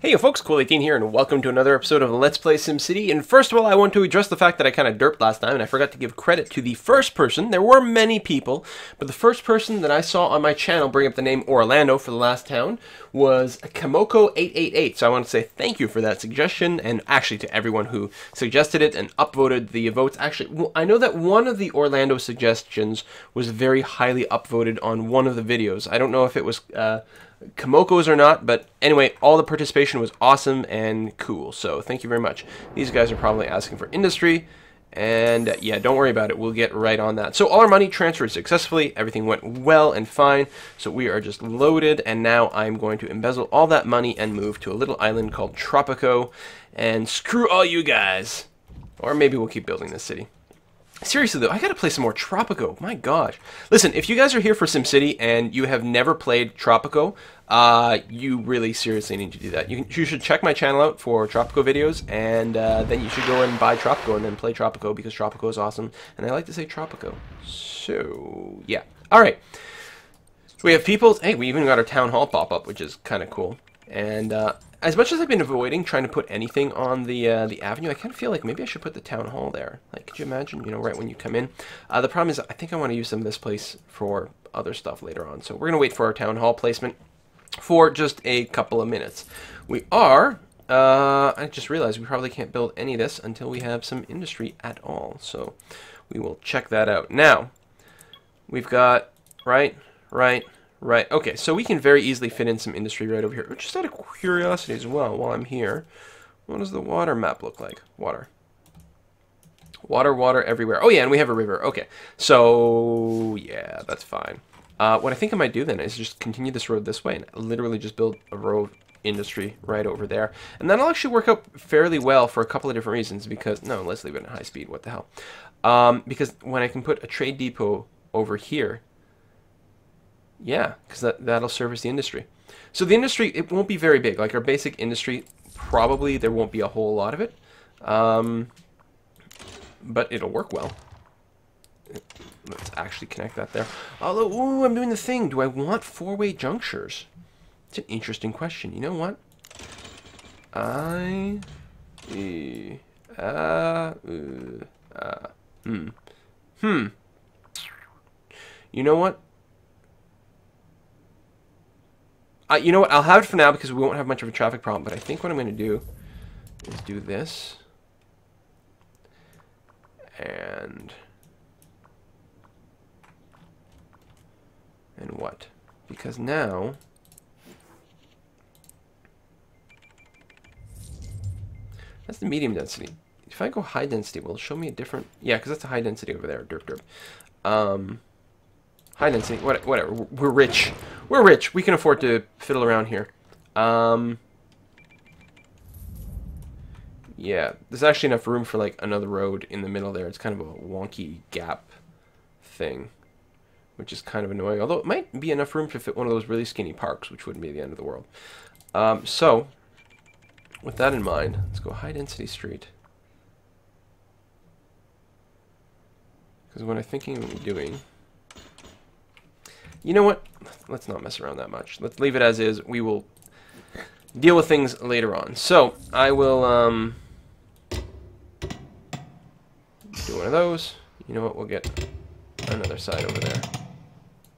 Hey yo folks, Cool18 here, and welcome to another episode of Let's Play SimCity. And first of all, I want to address the fact that I kind of derped last time, and I forgot to give credit to the first person. There were many people, but the first person that I saw on my channel bring up the name Orlando for the last town was Kamoko888. So I want to say thank you for that suggestion, and actually to everyone who suggested it and upvoted the votes. Actually, I know that one of the Orlando suggestions was very highly upvoted on one of the videos. I don't know if it was Kamoko's or not, but anyway, all the participation was awesome and cool, so thank you very much. These guys are probably asking for industry, and yeah, don't worry about it, we'll get right on that. So all our money transferred successfully, everything went well and fine, so we are just loaded, and now I'm going to embezzle all that money and move to a little island called Tropico, and screw all you guys. Or maybe we'll keep building this city. Seriously though, I gotta play some more Tropico. My gosh. Listen, if you guys are here for SimCity and you have never played Tropico, you really seriously need to do that. You should check my channel out for Tropico videos, and then you should go and buy Tropico and then play Tropico, because Tropico is awesome. And I like to say Tropico. So, yeah. Alright. We have people. Hey, we even got our town hall pop up, which is kind of cool. And as much as I've been avoiding trying to put anything on the avenue, I kind of feel like maybe I should put the town hall there. Like, could you imagine, you know, right when you come in? The problem is, I think I want to use some of this place for other stuff later on. So we're going to wait for our town hall placement for just a couple of minutes. We are, I just realized we probably can't build any of this until we have some industry at all. So we will check that out. Now, we've got, right. Okay, so we can very easily fit in some industry right over here. Just out of curiosity as well, while I'm here, what does the water map look like? Water everywhere. Oh yeah, and we have a river. Okay, so yeah, that's fine. What I think I might do then is just continue this road this way and literally just build a row of industry right over there. And that'll actually work out fairly well for a couple of different reasons, because, no, let's leave it at high speed, what the hell. Because when I can put a trade depot over here, yeah, because that'll service the industry. So the industry, it won't be very big. Like our basic industry, probably there won't be a whole lot of it. But it'll work well. Let's actually connect that there. Although, ooh, I'm doing the thing. Do I want four-way junctures? It's an interesting question. You know what? You know what? You know what? I'll have it for now because we won't have much of a traffic problem. But I think what I'm going to do is do this. And what? Because now that's the medium density. If I go high density, will it show me a different? Yeah, because that's a high density over there. Derp. High density, whatever. We're rich. We're rich. We can afford to fiddle around here. Yeah, there's actually enough room for like another road in the middle there. It's kind of a wonky gap thing, which is kind of annoying. Although it might be enough room to fit one of those really skinny parks, which wouldn't be the end of the world. So, with that in mind, let's go high density street. Because what I'm thinking of doing... You know what? Let's not mess around that much. Let's leave it as is. We will deal with things later on. So, I will do one of those. You know what? We'll get another side over there.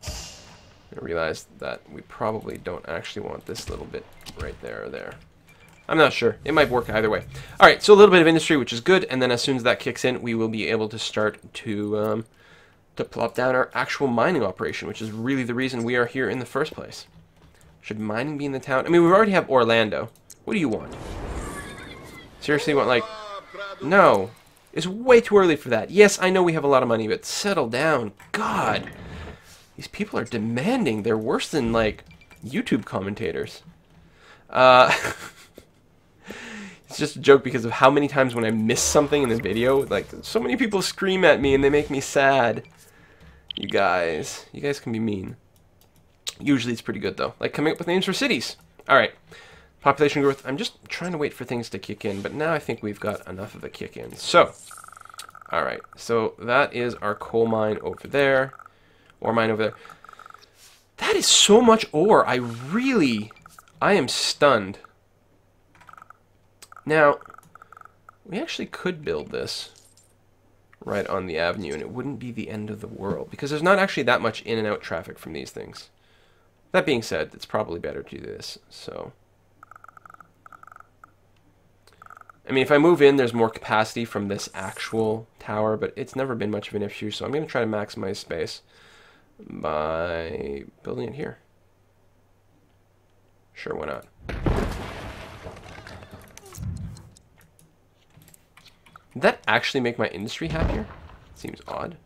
I realized that we probably don't actually want this little bit right there or there. I'm not sure. It might work either way. Alright, so a little bit of industry, which is good, and then as soon as that kicks in, we will be able to start to plop down our actual mining operation, which is really the reason we are here in the first place. Should mining be in the town? I mean, we already have Orlando. What do you want? Seriously, you want, like... No. It's way too early for that. Yes, I know we have a lot of money, but settle down. God. These people are demanding. They're worse than, like, YouTube commentators. It's just a joke because of how many times when I miss something in this video, like, so many people scream at me and they make me sad. You guys can be mean. Usually it's pretty good, though. Like coming up with names for cities. Alright. Population growth. I'm just trying to wait for things to kick in, but now I think we've got enough of a kick in. So, alright. So that is our coal mine over there. Ore mine over there. That is so much ore. I am stunned. Now, we actually could build this right on the avenue, and it wouldn't be the end of the world, because there's not actually that much in and out traffic from these things. That being said, it's probably better to do this, so... I mean, if I move in, there's more capacity from this actual tower, but it's never been much of an issue, so I'm going to try to maximize space by building it here. Sure, why not? Did that actually make my industry happier? Seems odd.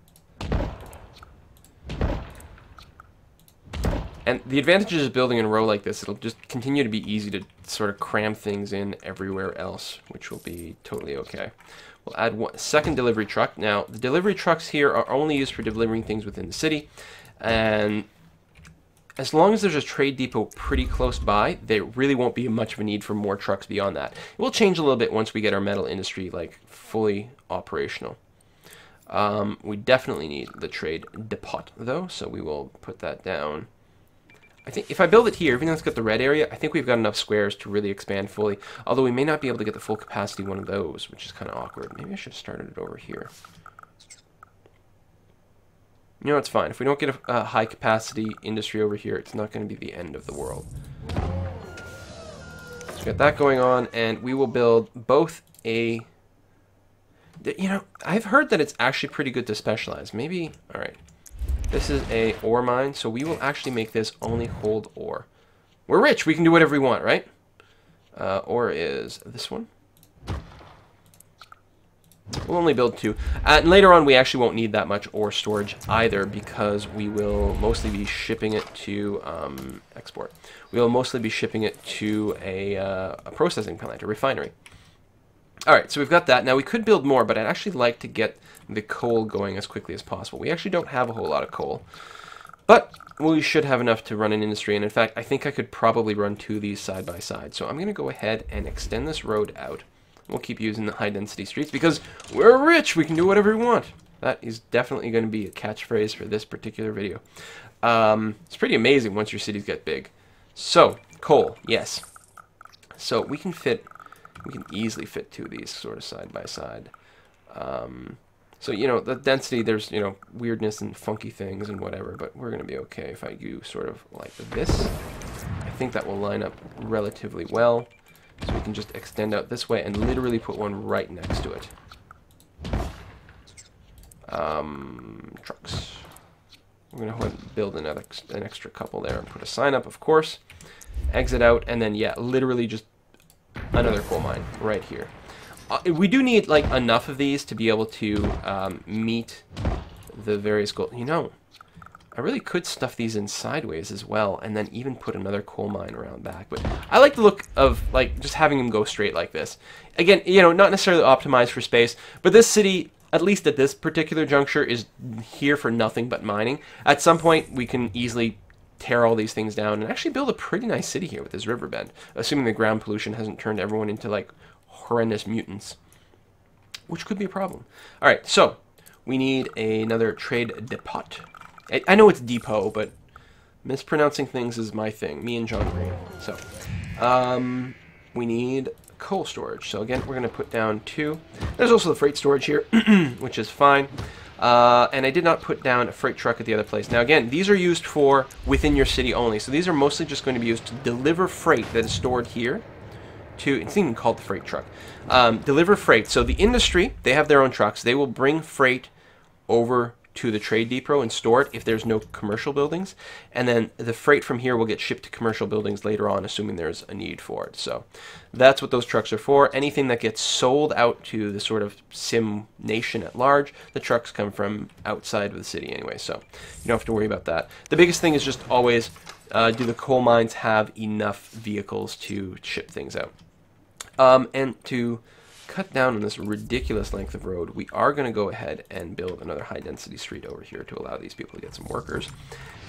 And the advantages of building in a row like this, it'll just continue to be easy to sort of cram things in everywhere else, which will be totally okay. We'll add one second delivery truck. Now, the delivery trucks here are only used for delivering things within the city, and as long as there's a trade depot pretty close by, there really won't be much of a need for more trucks beyond that. It will change a little bit once we get our metal industry like fully operational. We definitely need the trade depot though, so we will put that down. I think if I build it here, even though it's got the red area, I think we've got enough squares to really expand fully. Although we may not be able to get the full capacity one of those, which is kind of awkward. Maybe I should have started it over here. You know, it's fine. If we don't get a high capacity industry over here, it's not going to be the end of the world. So we got that going on, and we will build both a... You know, I've heard that it's actually pretty good to specialize. Maybe... Alright. This is a ore mine, so we will actually make this only hold ore. We're rich. We can do whatever we want, right? Ore is this one. We'll only build 2. And later on, we actually won't need that much ore storage either, because we will mostly be shipping it to export. We will mostly be shipping it to a processing plant, a refinery. All right, so we've got that. Now, we could build more, but I'd actually like to get the coal going as quickly as possible. We actually don't have a whole lot of coal, but we should have enough to run an industry. And in fact, I think I could probably run 2 of these side by side. So I'm going to go ahead and extend this road out. We'll keep using the high-density streets because we're rich. We can do whatever we want. That is definitely going to be a catchphrase for this particular video. It's pretty amazing once your cities get big. So, coal, yes. So we can easily fit 2 of these sort of side by side. So, you know, the density, there's, you know, weirdness and funky things and whatever, but we're going to be okay if I do sort of like this. I think that will line up relatively well. So we can just extend out this way and literally put one right next to it. Trucks. We're going to go ahead and build an extra couple there and put a sign up, of course. Exit out, and then, yeah, literally just another coal mine right here. We do need, like, enough of these to be able to meet the various goals. You know, I really could stuff these in sideways as well, and then even put another coal mine around back. But I like the look of, like, just having them go straight like this. Again, you know, not necessarily optimized for space, but this city, at least at this particular juncture, is here for nothing but mining. At some point, we can easily tear all these things down and actually build a pretty nice city here with this river bend, assuming the ground pollution hasn't turned everyone into, like, horrendous mutants, which could be a problem. All right, so we need another trade depot. I know it's depot, but mispronouncing things is my thing, me and John Green. So we need coal storage. So again, we're going to put down 2. There's also the freight storage here, which is fine. And I did not put down a freight truck at the other place. Now again, these are used for within your city only. So these are mostly just going to be used to deliver freight that is stored here. It's even called the freight truck. Deliver freight. So the industry, they have their own trucks. They will bring freight over to the trade depot and store it if there's no commercial buildings. And then the freight from here will get shipped to commercial buildings later on, assuming there's a need for it. So that's what those trucks are for. Anything that gets sold out to the sort of sim nation at large, the trucks come from outside of the city anyway. So you don't have to worry about that. The biggest thing is just always, do the coal mines have enough vehicles to ship things out? And to cut down on this ridiculous length of road, we are going to go ahead and build another high-density street over here to allow these people to get some workers.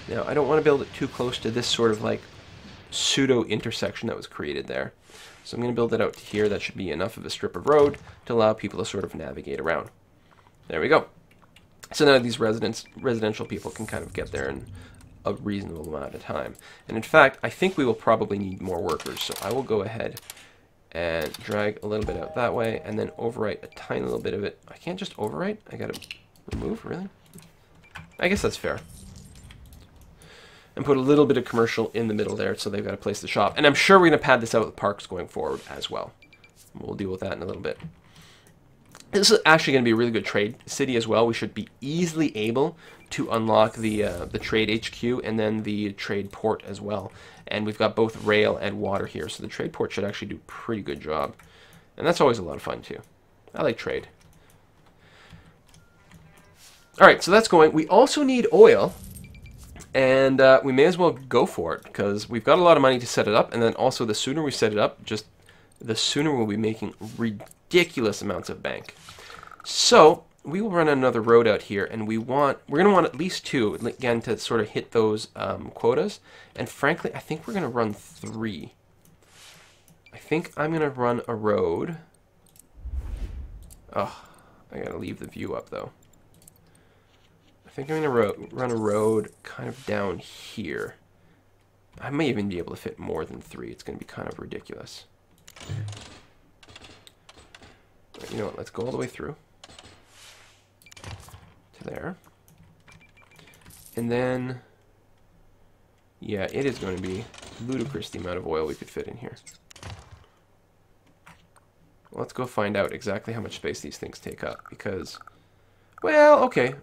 Now, I don't want to build it too close to this sort of like pseudo-intersection that was created there. So I'm going to build it out to here. That should be enough of a strip of road to allow people to sort of navigate around. There we go. So now these residential people can kind of get there in a reasonable amount of time. And in fact, I think we will probably need more workers. So I will go ahead and drag a little bit out that way, and then overwrite a tiny little bit of it. I can't just overwrite. I gotta remove, really? I guess that's fair. And put a little bit of commercial in the middle there, so they've got a place to shop. And I'm sure we're going to pad this out with parks going forward as well. We'll deal with that in a little bit. This is actually going to be a really good trade city as well. We should be easily able to unlock the trade HQ and then the trade port as well. And we've got both rail and water here, so the trade port should actually do a pretty good job. And that's always a lot of fun too. I like trade. Alright, so that's going. We also need oil. And we may as well go for it, because we've got a lot of money to set it up, and then also the sooner we set it up, just the sooner we'll be making ridiculous amounts of bank. So we will run another road out here, and we're going to want at least 2, again, to sort of hit those quotas. And frankly, I think we're going to run 3. I think I'm going to run a road. Oh, I got to leave the view up, though. I think I'm going to run a road kind of down here. I may even be able to fit more than 3. It's going to be kind of ridiculous. But you know what? Let's go all the way through to there. And then, yeah, it is going to be ludicrous the amount of oil we could fit in here. Let's go find out exactly how much space these things take up, because, well, okay.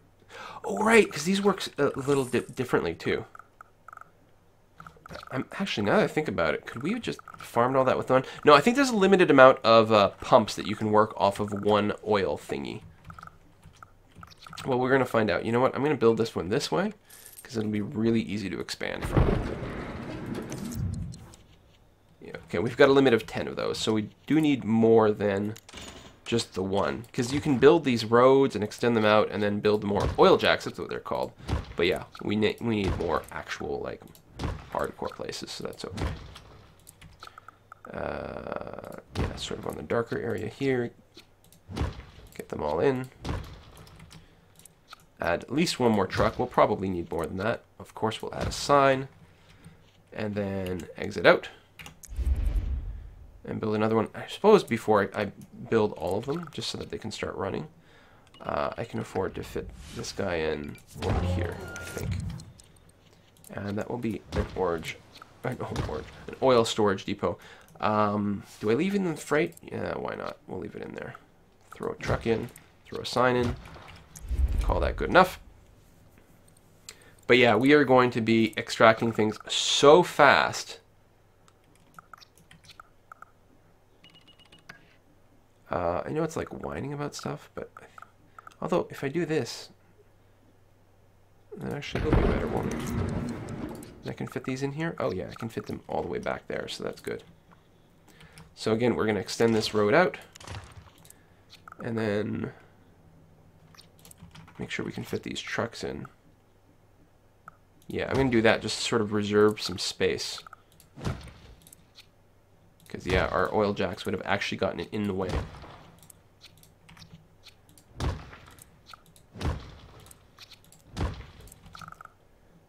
Oh, right, because these work a little differently, too. Actually, now that I think about it, could we have just farmed all that with one? No, I think there's a limited amount of pumps that you can work off of one oil thingy. Well, we're going to find out. You know what? I'm going to build this one this way, because it'll be really easy to expand from. Yeah, okay, we've got a limit of 10 of those, so we do need more than just the one, because you can build these roads and extend them out and then build more oil jacks. That's what they're called. But yeah, we need more actual, like, hardcore places, so that's okay. Yeah, sort of on the darker area here. Get them all in. Add at least one more truck. We'll probably need more than that. Of course, we'll add a sign and then exit out. And build another one, I suppose, before I build all of them, just so that they can start running. I can afford to fit this guy in over here, I think. And that will be an an oil storage depot. Do I leave in the freight? Yeah, why not? We'll leave it in there. Throw a truck in, throw a sign in. Call that good enough. But yeah, we are going to be extracting things so fast. I know it's like whining about stuff, but although if I do this, that actually will be better, won't it? I can fit these in here? Oh yeah, I can fit them all the way back there, so that's good. So again, we're going to extend this road out, and then make sure we can fit these trucks in. Yeah, I'm going to do that just to sort of reserve some space. Because, yeah, our oil jacks would have actually gotten it in the way.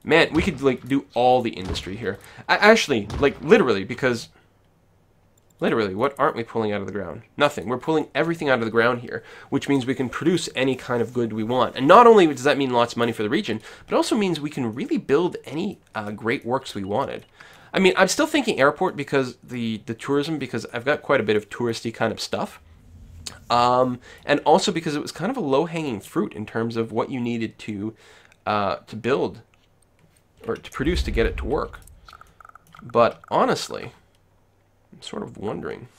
Man, we could, like, do all the industry here. Actually, like, literally, because... Literally, what aren't we pulling out of the ground? Nothing. We're pulling everything out of the ground here, which means we can produce any kind of good we want. And not only does that mean lots of money for the region, but it also means we can really build any great works we wanted. I mean, I'm still thinking airport because the tourism, because I've got quite a bit of touristy kind of stuff. And also because it was kind of a low-hanging fruit in terms of what you needed to build or to produce to get it to work. But honestly, I'm sort of wondering.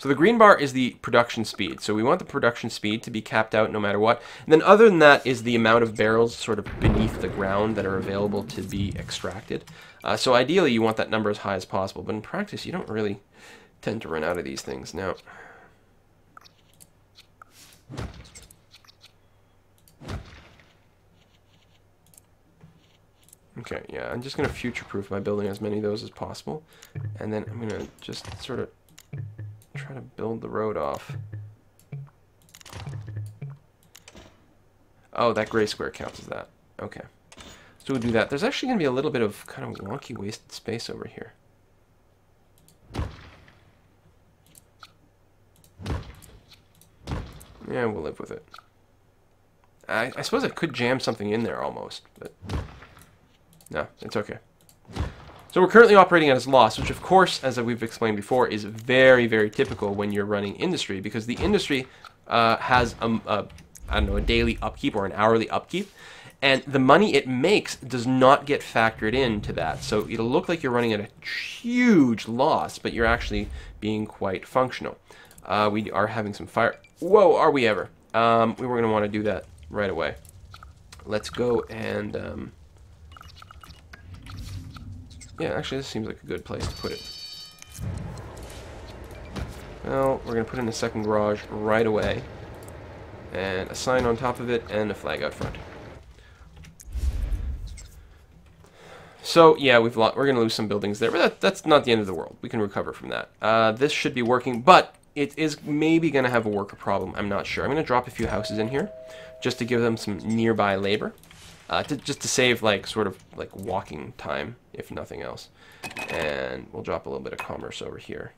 So the green bar is the production speed. So we want the production speed to be capped out no matter what. And then other than that is the amount of barrels sort of beneath the ground that are available to be extracted. So ideally you want that number as high as possible. But in practice you don't really tend to run out of these things. Now, okay, yeah, I'm just going to future-proof by building as many of those as possible. And then I'm going to just sort of try to build the road off. Oh, that gray square counts as that. Okay. So we'll do that. There's actually going to be a little bit of kind of wonky wasted space over here. Yeah, we'll live with it. I suppose I could jam something in there almost, but no, it's okay. So we're currently operating at its loss, which of course, as we've explained before, is very, very typical when you're running industry, because the industry has I don't know, a daily upkeep or an hourly upkeep, and the money it makes does not get factored into that. So it'll look like you're running at a huge loss, but you're actually being quite functional. We are having some fire. Whoa, are we ever? We were going to want to do that right away. Let's go and... yeah, actually, this seems like a good place to put it. Well, we're going to put in a second garage right away. And a sign on top of it, and a flag out front. So, yeah, we're going to lose some buildings there, but that's not the end of the world. We can recover from that. This should be working, but it is maybe going to have a worker problem. I'm not sure. I'm going to drop a few houses in here, just to give them some nearby labor. Just to save, like, sort of, like, walking time, if nothing else. And we'll drop a little bit of commerce over here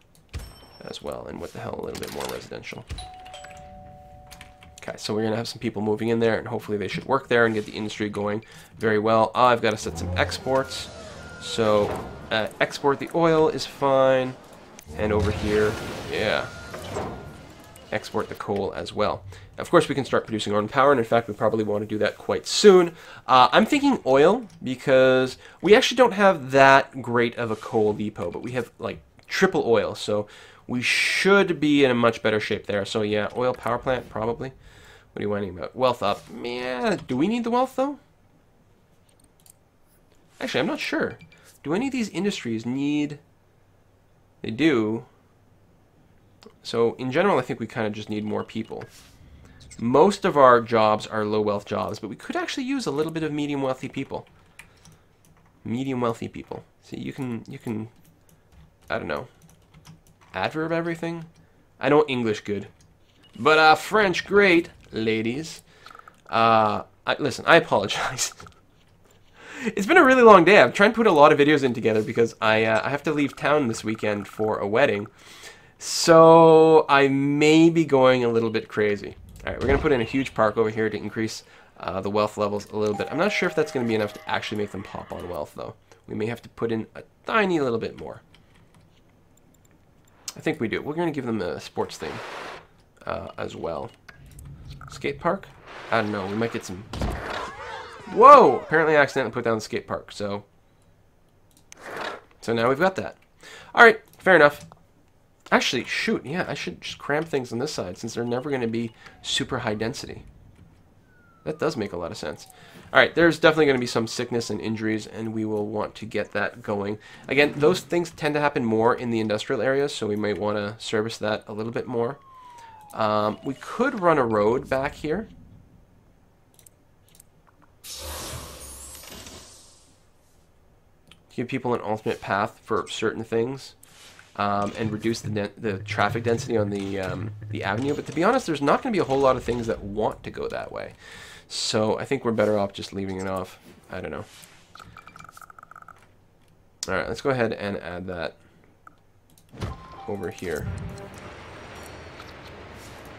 as well. And what the hell, a little bit more residential. Okay, so we're going to have some people moving in there, and hopefully they should work there and get the industry going very well. I've got to set some exports. So, export the oil is fine. And over here, yeah, export the coal as well. Of course, we can start producing our own power, and in fact, we probably want to do that quite soon. I'm thinking oil, because we actually don't have that great of a coal depot, but we have, like, triple oil, so we should be in a much better shape there. So, yeah, oil power plant, probably. What are you whining about? Wealth up. Yeah, do we need the wealth, though? Actually, I'm not sure. Do any of these industries need... They do. So, in general, I think we kind of just need more people. Most of our jobs are low wealth jobs, but we could actually use a little bit of medium wealthy people. Medium wealthy people. See, you can, I don't know, adverb everything? I know English good. But, French, great, ladies. Listen, I apologize. It's been a really long day. I'm trying to put a lot of videos in together because I have to leave town this weekend for a wedding. So, I may be going a little bit crazy. Alright, we're going to put in a huge park over here to increase the wealth levels a little bit. I'm not sure if that's going to be enough to actually make them pop on wealth, though. We may have to put in a tiny little bit more. I think we do. We're going to give them a sports thing as well. Skate park? I don't know. We might get some... Whoa! Apparently I accidentally put down the skate park, so now we've got that. Alright, fair enough. Actually, shoot, yeah, I should just cram things on this side since they're never going to be super high density. That does make a lot of sense. Alright, there's definitely going to be some sickness and injuries, and we will want to get that going. Again, those things tend to happen more in the industrial areas, so we might want to service that a little bit more. We could run a road back here. Give people an alternate path for certain things. And reduce the traffic density on the avenue. But to be honest, there's not going to be a whole lot of things that want to go that way. So I think we're better off just leaving it off. I don't know. Alright, let's go ahead and add that over here.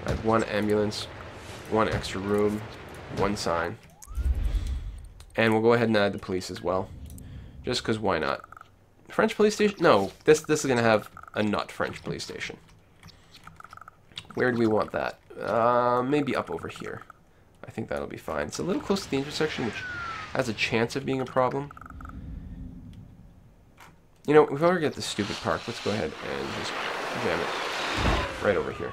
Add one ambulance, one extra room, one sign. And we'll go ahead and add the police as well. Just because why not? French police station? No, this is going to have a not French police station. Where do we want that? Maybe up over here. I think that'll be fine. It's a little close to the intersection, which has a chance of being a problem. You know, we've already got this stupid park. Let's go ahead and just jam it right over here.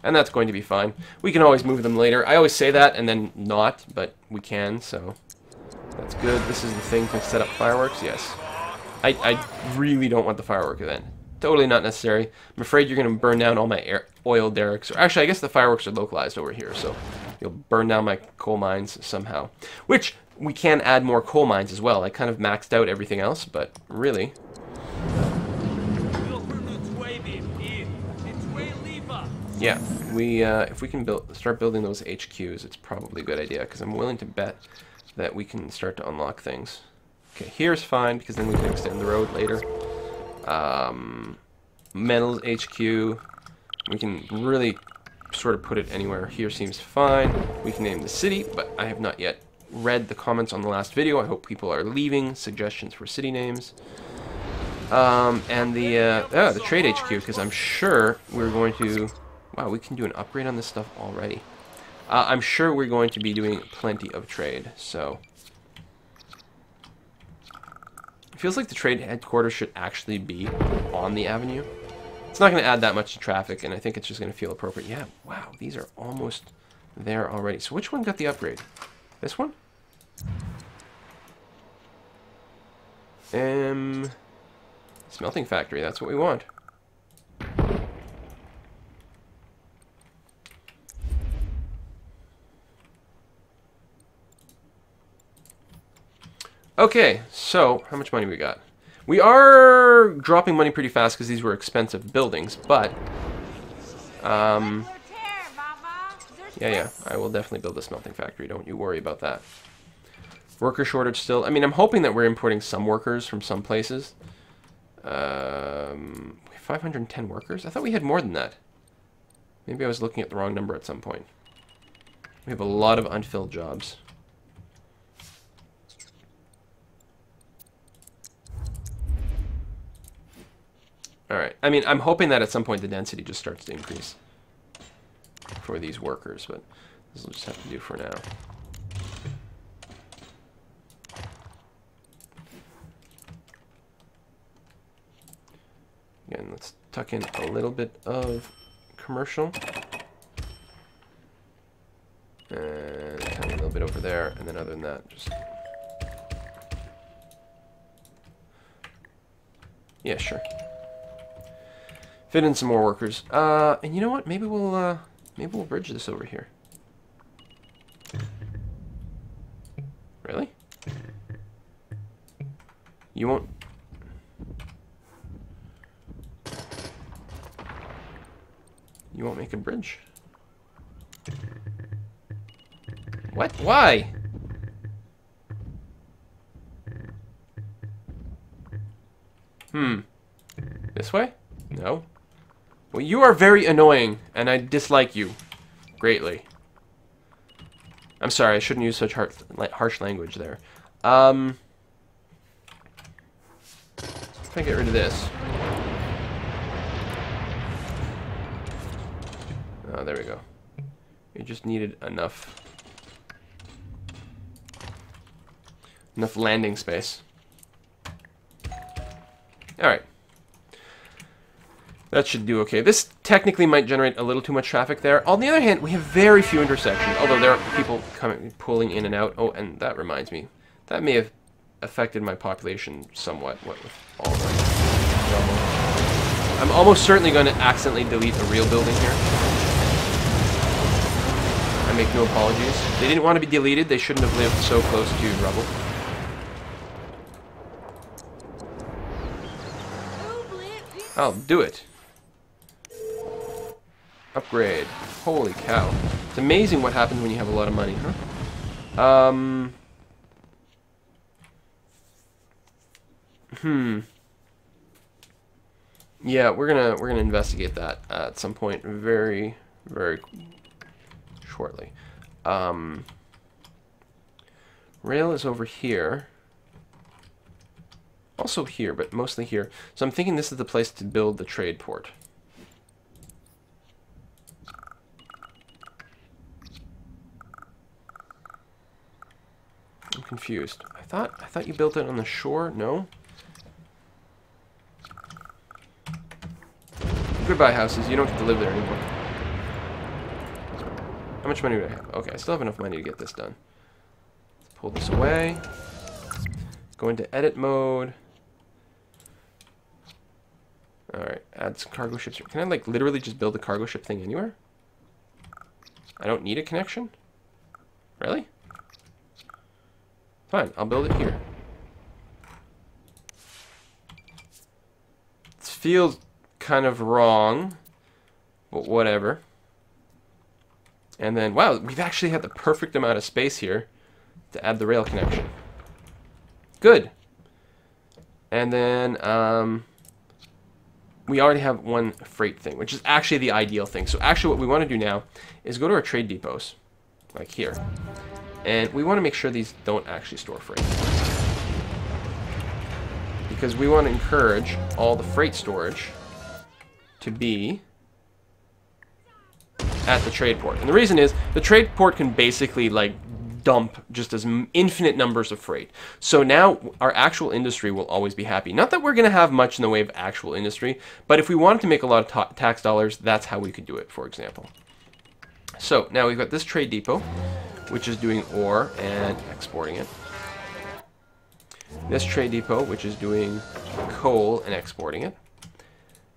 And that's going to be fine. We can always move them later. I always say that and then not, but we can, so that's good. This is the thing to set up fireworks, yes. I really don't want the firework event. Totally not necessary. I'm afraid you're going to burn down all my oil derricks. Or actually, I guess the fireworks are localized over here, so you'll burn down my coal mines somehow. Which, we can add more coal mines as well. I kind of maxed out everything else, but really... Yeah, if we can start building those HQs, it's probably a good idea, because I'm willing to bet that we can start to unlock things. Okay, here's fine, because then we can extend the road later. Metals HQ. We can really sort of put it anywhere here seems fine. We can name the city, but I have not yet read the comments on the last video. I hope people are leaving suggestions for city names. And the trade HQ, because I'm sure we're going to... Wow, we can do an upgrade on this stuff already. I'm sure we're going to be doing plenty of trade, so... It feels like the trade headquarters should actually be on the avenue. It's not going to add that much to traffic, and I think it's just going to feel appropriate. Yeah, wow, these are almost there already. So which one got the upgrade? This one? Smelting factory, that's what we want. Okay, so how much money we got? We are dropping money pretty fast because these were expensive buildings, but yeah, I will definitely build a smelting factory. Don't you worry about that. Worker shortage still. I mean, I'm hoping that we're importing some workers from some places. 510 workers? I thought we had more than that. Maybe I was looking at the wrong number at some point. We have a lot of unfilled jobs. Alright, I mean, I'm hoping that at some point the density just starts to increase for these workers, but this will just have to do for now. Again, let's tuck in a little bit of commercial. And a little bit over there, and then other than that, just... Yeah, sure. Fit in some more workers. And you know what? Maybe we'll bridge this over here. Really? You won't... You won't make a bridge? What? Why? This way? No. Well, you are very annoying, and I dislike you greatly. I'm sorry, I shouldn't use such harsh language there. If I get rid of this. Oh, there we go. We just needed enough landing space. Alright. That should do okay. This technically might generate a little too much traffic there. On the other hand, we have very few intersections, although there are people pulling in and out. Oh, and that reminds me. That may have affected my population somewhat, what with all the rubble. I'm almost certainly going to accidentally delete a real building here. I make no apologies. They didn't want to be deleted. They shouldn't have lived so close to rubble. I'll do it. Upgrade. Holy cow. It's amazing what happens when you have a lot of money, huh? Yeah, we're gonna investigate that at some point very, very shortly. Rail is over here. Also here, but mostly here. So I'm thinking this is the place to build the trade port. I'm confused. I thought you built it on the shore? No? Goodbye, houses. You don't get to live there anymore. How much money do I have? Okay, I still have enough money to get this done. Let's pull this away. Go into edit mode. Alright, add some cargo ships. Can I, like, literally just build a cargo ship thing anywhere? I don't need a connection? Really? Fine, I'll build it here. This feels kind of wrong, but whatever. And then, wow, we've actually had the perfect amount of space here to add the rail connection. Good. And then, we already have one freight thing, which is actually the ideal thing. So actually what we want to do now is go to our trade depots, like here. And we want to make sure these don't actually store freight. Because we want to encourage all the freight storage to be at the trade port. And the reason is, the trade port can basically, like, dump just as infinite numbers of freight. So now our actual industry will always be happy. Not that we're going to have much in the way of actual industry, but if we wanted to make a lot of tax dollars, that's how we could do it, for example. So now we've got this trade depot, which is doing ore and exporting it. This trade depot, which is doing coal and exporting it.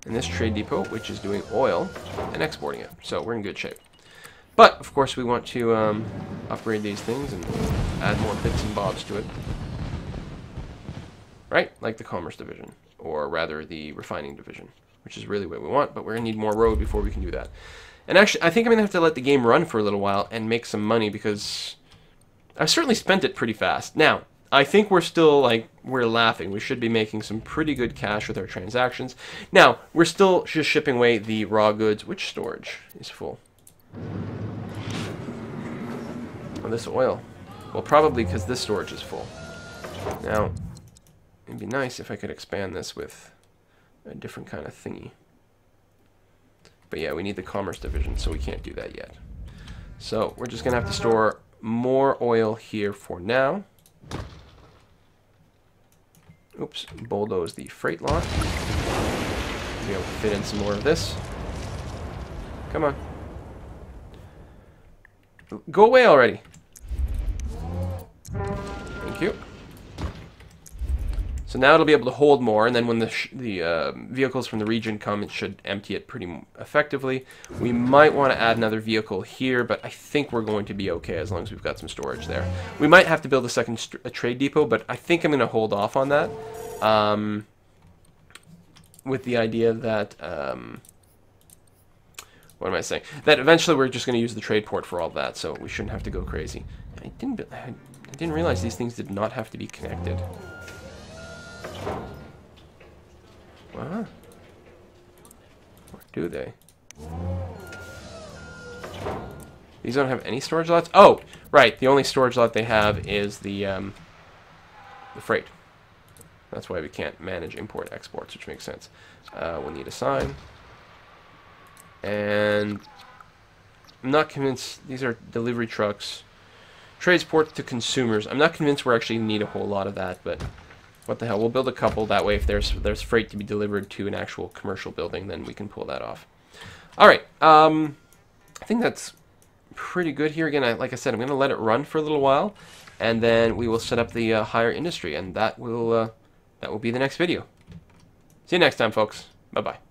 And this trade depot, which is doing oil and exporting it. So we're in good shape. But, of course, we want to upgrade these things and add more bits and bobs to it. Right? Like the commerce division. Or rather, the refining division. Which is really what we want, but we're going to need more road before we can do that. And actually, I think I'm going to have to let the game run for a little while and make some money because I've certainly spent it pretty fast. Now, I think we're still, like, we're laughing. We should be making some pretty good cash with our transactions. Now, we're still just shipping away the raw goods. Which storage is full? Oh, this oil. Well, probably because this storage is full. Now, it'd be nice if I could expand this with a different kind of thingy. But yeah, we need the commerce division, so we can't do that yet. So, we're just going to have to store more oil here for now. Oops, bulldoze the freight lot. Be able to fit in some more of this. Come on. Go away already. Thank you. So now it'll be able to hold more, and then when the vehicles from the region come, it should empty it pretty effectively. We might want to add another vehicle here, but I think we're going to be okay as long as we've got some storage there. We might have to build a second trade depot, but I think I'm going to hold off on that. With the idea that... what am I saying? That eventually we're just going to use the trade port for all that, so we shouldn't have to go crazy. I didn't realize these things did not have to be connected. Wow. Or do they? These don't have any storage lots? Oh, right. The only storage lot they have is the freight. That's why we can't manage import-exports, which makes sense. We'll need a sign. And I'm not convinced. These are delivery trucks. Transport to consumers. I'm not convinced we're actually need a whole lot of that, but what the hell. We'll build a couple. That way, if there's freight to be delivered to an actual commercial building, then we can pull that off. All right. I think that's pretty good here. Again, like I said, I'm going to let it run for a little while, and then we will set up the higher industry, and that will be the next video. See you next time, folks. Bye-bye.